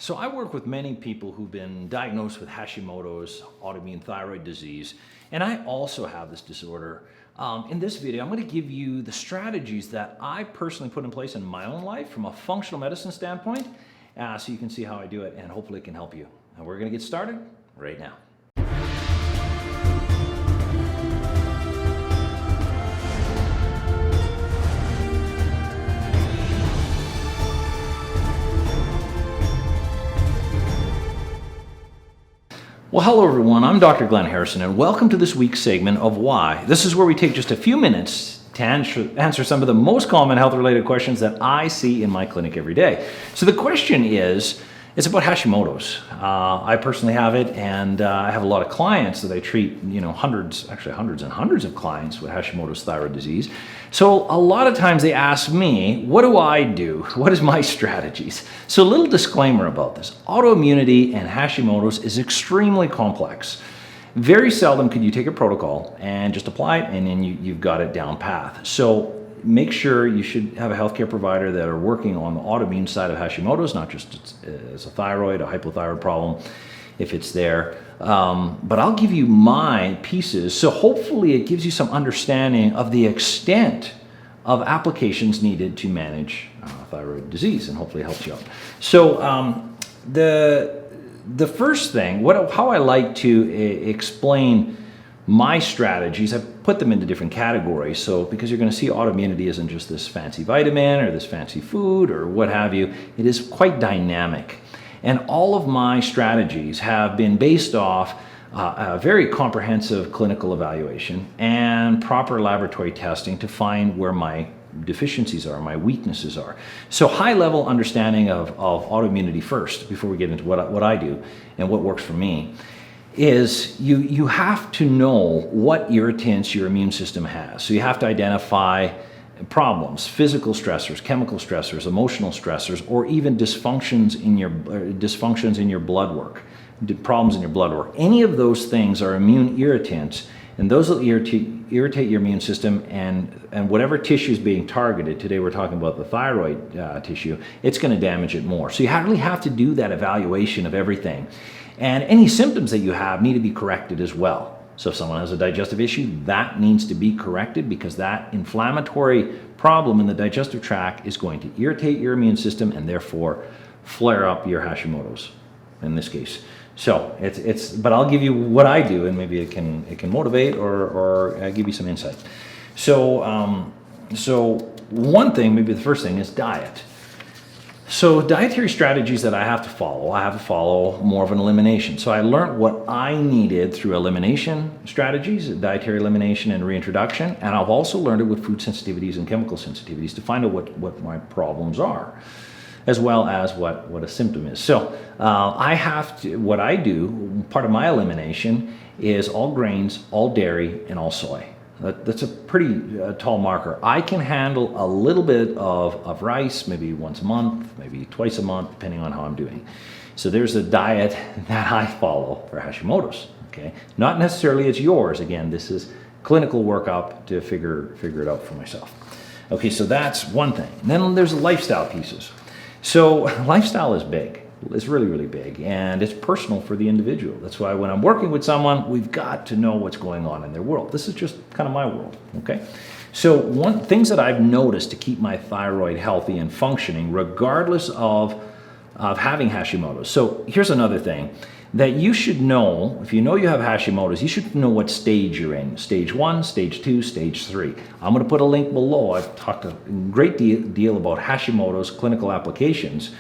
So I work with many people who've been diagnosed with Hashimoto's autoimmune thyroid disease, and I also have this disorder. In this video, I'm going to give you the strategies that I personally put in place in my own life from a functional medicine standpoint, so you can see how I do it, and hopefully it can help you. And we're going to get started right now. Well, hello everyone, I'm Dr. Glenn Harrison and welcome to this week's segment of Why. This is where we take just a few minutes to answer some of the most common health-related questions that I see in my clinic every day. So the question is, it's about Hashimoto's. I personally have it, and I have a lot of clients that I treat, hundreds and hundreds of clients with Hashimoto's thyroid disease. So a lot of times they ask me, what do I do? What is my strategies? So a little disclaimer about this. Autoimmunity and Hashimoto's is extremely complex. Very seldom could you take a protocol and just apply it and then you've got it down path. So make sure you should have a healthcare provider that are working on the autoimmune side of Hashimoto's, not just as a thyroid, a hypothyroid problem, if it's there. But I'll give you my pieces, so hopefully it gives you some understanding of the extent of applications needed to manage thyroid disease, and hopefully it helps you out. So the first thing, how I like to explain my strategies, I've put them into different categories. So because you're going to see autoimmunity isn't just this fancy vitamin or this fancy food or what have you, it is quite dynamic. And all of my strategies have been based off a very comprehensive clinical evaluation and proper laboratory testing to find where my deficiencies are, my weaknesses are. So high level understanding of autoimmunity first, before we get into what I do and what works for me, is you have to know what irritants your immune system has. So you have to identify problems, physical stressors, chemical stressors, emotional stressors, or even dysfunctions in your blood work, problems in your blood work. Any of those things are immune irritants, and those will irritate your immune system, and whatever tissue is being targeted, today we're talking about the thyroid tissue, it's going to damage it more. So you really have to do that evaluation of everything. And any symptoms that you have need to be corrected as well. So if someone has a digestive issue, that needs to be corrected, because that inflammatory problem in the digestive tract is going to irritate your immune system and therefore flare up your Hashimoto's in this case. So but I'll give you what I do, and maybe it can motivate or give you some insight. So one thing, maybe the first thing, is diet. So dietary strategies that I have to follow more of an elimination. So I learned what I needed through elimination strategies, dietary elimination and reintroduction, and I've also learned it with food sensitivities and chemical sensitivities to find out what my problems are, as well as what a symptom is. So what I do, part of my elimination is all grains, all dairy, and all soy. That's a pretty tall marker. I can handle a little bit of rice, maybe once a month, maybe twice a month, depending on how I'm doing. So there's a diet that I follow for Hashimoto's, okay? Not necessarily it's yours. Again, this is clinical workup to figure it out for myself. Okay, so that's one thing. And then there's the lifestyle pieces. So lifestyle is big. It's really, really big, and it's personal for the individual. That's why when I'm working with someone, we've got to know what's going on in their world. This is just kind of my world, okay? So things that I've noticed to keep my thyroid healthy and functioning, regardless of having Hashimoto's. So here's another thing that you should know. If you know you have Hashimoto's, you should know what stage you're in. Stage 1, stage 2, stage 3. I'm going to put a link below. I've talked a great deal about Hashimoto's clinical applications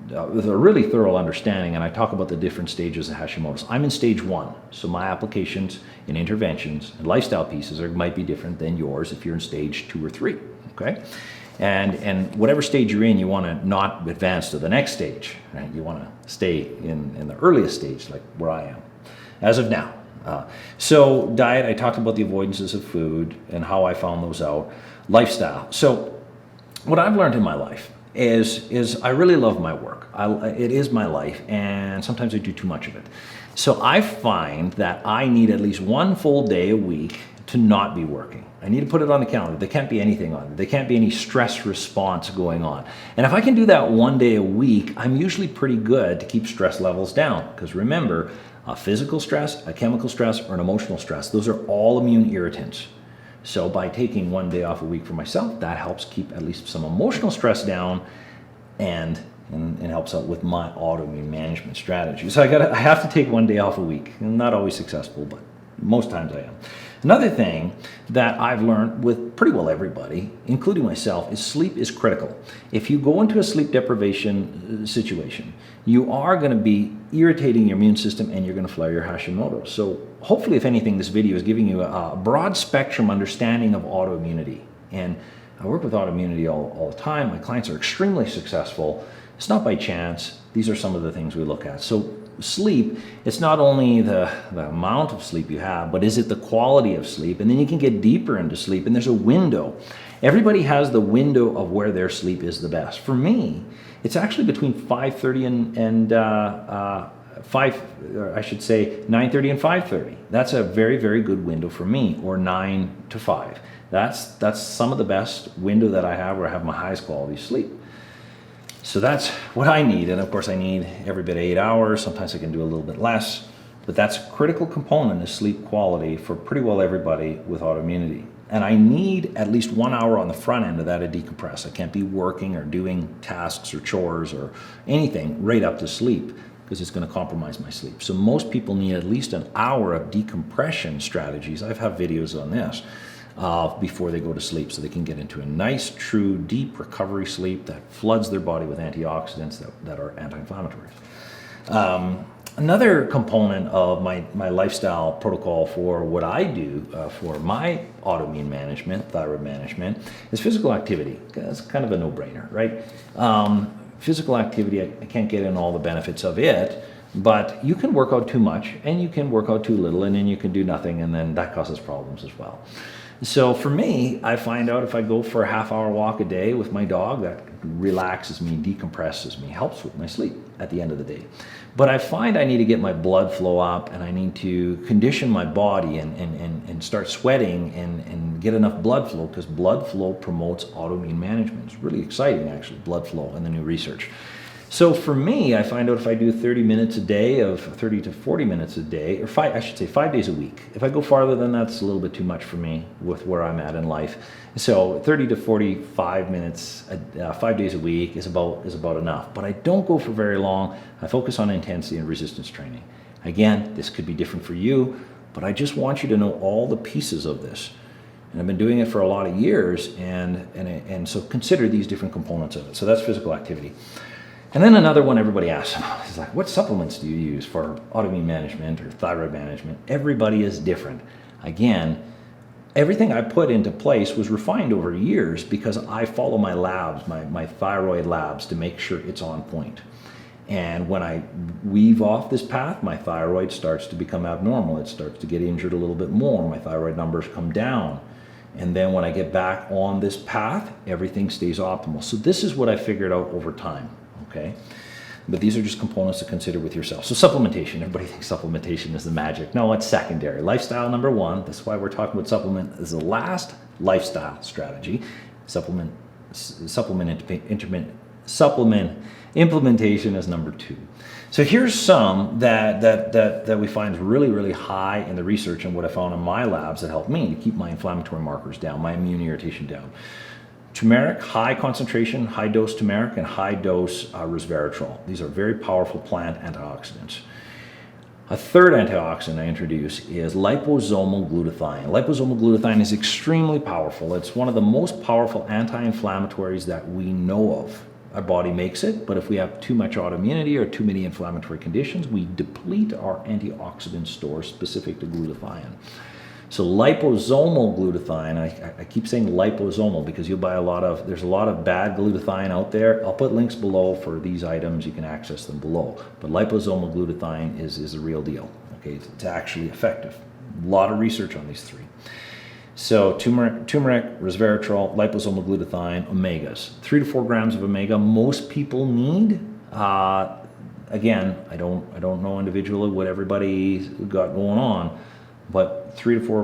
with a really thorough understanding, and I talk about the different stages of Hashimoto's. I'm in stage 1, so my applications and interventions and lifestyle pieces might be different than yours if you're in stage 2 or 3, okay? And whatever stage you're in, you want to not advance to the next stage, right? You want to stay in the earliest stage, like where I am, as of now. So diet, I talked about the avoidances of food and how I found those out. Lifestyle. So what I've learned in my life is I really love my work. It is my life, and sometimes I do too much of it. So I find that I need at least one full day a week to not be working. I need to put it on the calendar. There can't be anything on it. There can't be any stress response going on. And if I can do that one day a week, I'm usually pretty good to keep stress levels down. Because remember, a physical stress, a chemical stress, or an emotional stress, those are all immune irritants. So by taking one day off a week for myself, that helps keep at least some emotional stress down and helps out with my autoimmune management strategy. So I have to take one day off a week. I'm not always successful, but most times I am. Another thing that I've learned with pretty well everybody, including myself, is sleep is critical. If you go into a sleep deprivation situation, you are going to be irritating your immune system and you're going to flare your Hashimoto. So hopefully, if anything, this video is giving you a broad spectrum understanding of autoimmunity. And I work with autoimmunity all the time. My clients are extremely successful. It's not by chance. These are some of the things we look at. So sleep, it's not only the amount of sleep you have, but is it the quality of sleep? And then you can get deeper into sleep, and there's a window. Everybody has the window of where their sleep is the best. For me, it's actually between 5:30 and 9:30 and 5:30. That's a very, very good window for me, or 9 to 5. That's some of the best window that I have where I have my highest quality sleep. So that's what I need. And of course I need every bit 8 hours. Sometimes I can do a little bit less, but that's a critical component of sleep quality for pretty well everybody with autoimmunity. And I need at least 1 hour on the front end of that to decompress. I can't be working or doing tasks or chores or anything right up to sleep because it's going to compromise my sleep. So most people need at least an hour of decompression strategies. I have videos on this. Before they go to sleep, so they can get into a nice, true, deep recovery sleep that floods their body with antioxidants that are anti-inflammatories. Another component of my lifestyle protocol for what I do for my autoimmune management, thyroid management, is physical activity. It's kind of a no-brainer, right? Physical activity, I can't get in all the benefits of it, but you can work out too much and you can work out too little, and then you can do nothing, and then that causes problems as well. So for me, I find out if I go for a half-hour walk a day with my dog, that relaxes me, decompresses me, helps with my sleep at the end of the day. But I find I need to get my blood flow up, and I need to condition my body and start sweating and get enough blood flow, because blood flow promotes autoimmune management. It's really exciting, actually, blood flow and the new research. So for me, I find out if I do 30 minutes a day, of 30 to 40 minutes a day, or 5 days a week. If I go farther than that, it's a little bit too much for me with where I'm at in life. So 30 to 45 minutes, 5 days a week is about enough. But I don't go for very long. I focus on intensity and resistance training. Again, this could be different for you, but I just want you to know all the pieces of this. And I've been doing it for a lot of years, and so consider these different components of it. So that's physical activity. And then another one everybody asks about is like, what supplements do you use for autoimmune management or thyroid management? Everybody is different. Again, everything I put into place was refined over years because I follow my labs, my thyroid labs, to make sure it's on point. And when I weave off this path, my thyroid starts to become abnormal. It starts to get injured a little bit more. My thyroid numbers come down. And then when I get back on this path, everything stays optimal. So this is what I figured out over time. Okay, but these are just components to consider with yourself. So supplementation, everybody thinks supplementation is the magic. No, it's secondary. Lifestyle number one, that's why we're talking about supplement as the last lifestyle strategy. Supplement implementation is number two. So here's some that we find is really, really high in the research and what I found in my labs that helped me to keep my inflammatory markers down, my immune irritation down. Turmeric, high concentration, high dose turmeric, and high dose resveratrol. These are very powerful plant antioxidants. A third antioxidant I introduce is liposomal glutathione. Liposomal glutathione is extremely powerful. It's one of the most powerful anti-inflammatories that we know of. Our body makes it, but if we have too much autoimmunity or too many inflammatory conditions, we deplete our antioxidant stores specific to glutathione. So liposomal glutathione, I keep saying liposomal because you'll buy there's a lot of bad glutathione out there. I'll put links below for these items. You can access them below. But liposomal glutathione is the real deal. Okay, it's actually effective. A lot of research on these three. So turmeric, resveratrol, liposomal glutathione, omegas. 3 to 4 grams of omega most people need. Again, I don't know individually what everybody's got going on. but 3 to 4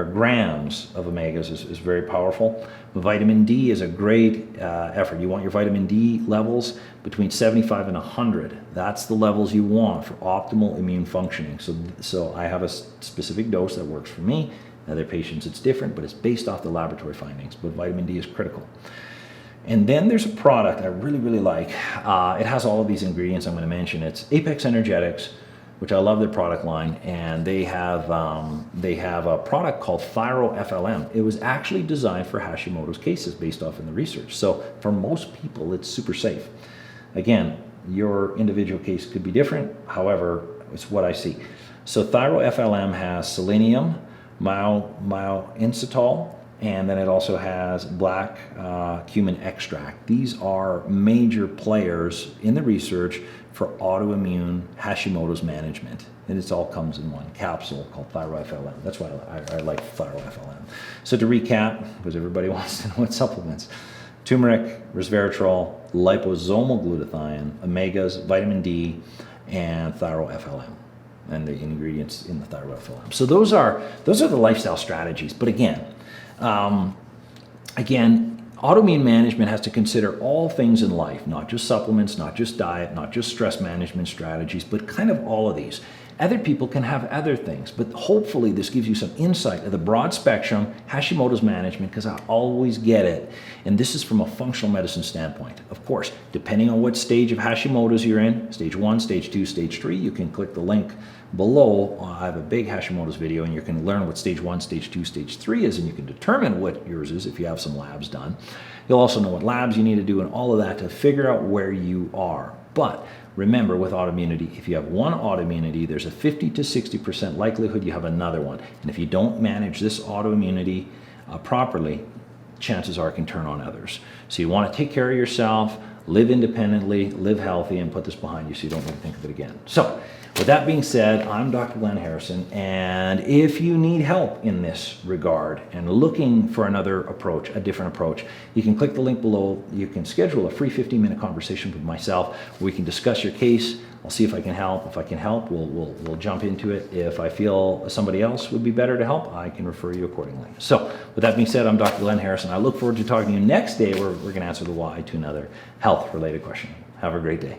grams of omegas is very powerful. Vitamin D is a great effort. You want your vitamin D levels between 75 and 100. That's the levels you want for optimal immune functioning. So I have a specific dose that works for me. Other patients it's different, but it's based off the laboratory findings. But vitamin D is critical. And then there's a product I really, really like. It has all of these ingredients I'm going to mention. It's Apex Energetics, which I love their product line, and they have a product called Thyroid FLM. It was actually designed for Hashimoto's cases based off in the research. So for most people, it's super safe. Again, your individual case could be different. However, it's what I see. So Thyroid FLM has selenium, myoinositol, and then it also has black cumin extract. These are major players in the research for autoimmune Hashimoto's management. And it all comes in one capsule called Thyroid FLM. That's why I like Thyroid FLM. So to recap, because everybody wants to know what supplements: turmeric, resveratrol, liposomal glutathione, omegas, vitamin D, and Thyroid FLM, and the ingredients in the Thyroid FLM. So those are the lifestyle strategies. But again, autoimmune management has to consider all things in life, not just supplements, not just diet, not just stress management strategies, but kind of all of these. Other people can have other things, but hopefully this gives you some insight of the broad spectrum Hashimoto's management, because I always get it. And this is from a functional medicine standpoint. Of course, depending on what stage of Hashimoto's you're in, stage 1, stage 2, stage 3, you can click the link below. I have a big Hashimoto's video, and you can learn what stage 1, stage 2, stage 3 is, and you can determine what yours is if you have some labs done. You'll also know what labs you need to do and all of that to figure out where you are. But remember, with autoimmunity, if you have one autoimmunity, there's a 50 to 60% likelihood you have another one. And if you don't manage this autoimmunity properly, chances are it can turn on others. So you want to take care of yourself, live independently, live healthy, and put this behind you so you don't need to think of it again. So with that being said, I'm Dr. Glenn Harrison, and if you need help in this regard and looking for another approach, a different approach, you can click the link below. You can schedule a free 15-minute conversation with myself where we can discuss your case. I'll see if I can help. If I can help, we'll jump into it. If I feel somebody else would be better to help, I can refer you accordingly. So with that being said, I'm Dr. Glenn Harrison. I look forward to talking to you next day where we're going to answer the why to another health-related question. Have a great day.